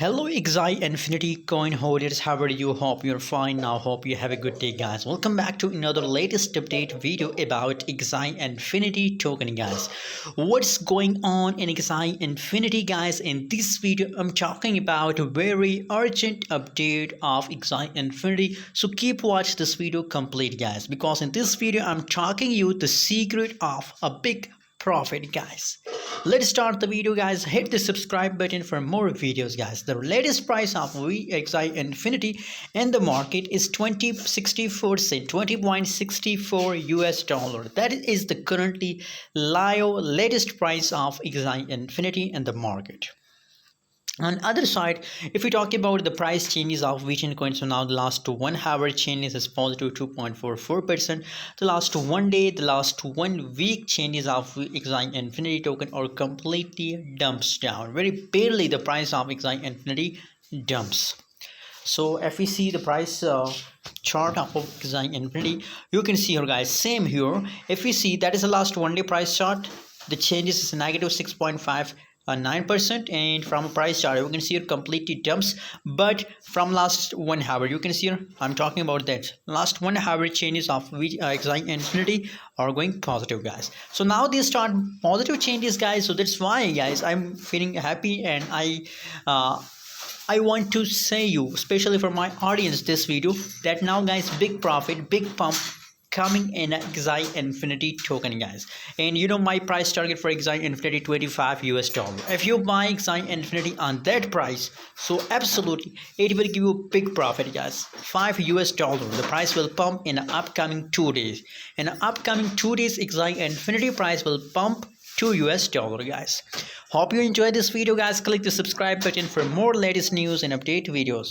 Hello Axie Infinity coin holders, how are you? Hope you're fine now. Hope you have a good day, guys. Welcome back to another latest update video about Axie Infinity token, guys. What's going on in Axie Infinity, guys? In this video I'm talking about a very urgent update of Axie Infinity, so keep watch this video complete, guys, because in this video I'm talking you the secret of a big profit, guys. Let's start the video, guys. Hit the subscribe button for more videos, guys. The latest price of Axie Infinity in the market is 20.64 cent, 20.64 US dollar. That is the currently live latest price of Axie Infinity in the market. On the other side, if we talk about the price changes of VTN coins, so now the last 1 hour changes is positive 2.44%. The last 1 day, the last 1 week changes of Axie Infinity token are completely dumps down. Very barely the price of Axie Infinity dumps. So if we see the price chart of Axie Infinity, you can see here, guys, same here. If we see that is the last 1 day price chart, the changes is negative 6.59%, and from a price chart you can see it completely dumps. But from last 1 hour, you can see here, I'm talking about that last 1 hour changes of Axie Infinity are going positive, guys. So now they start positive changes, guys. So that's why, guys, I'm feeling happy, and I want to say you, especially for my audience, this video, that now, guys, big profit, big pump coming in Axie Infinity token, guys. And you know my price target for Axie Infinity 25 US dollar. If you buy Axie Infinity on that price, so absolutely it will give you a big profit, guys. 5 US dollar. The price will pump in the upcoming 2 days. In the upcoming 2 days, Axie Infinity price will pump $2 US, guys. Hope you enjoyed this video, guys. Click the subscribe button for more latest news and update videos.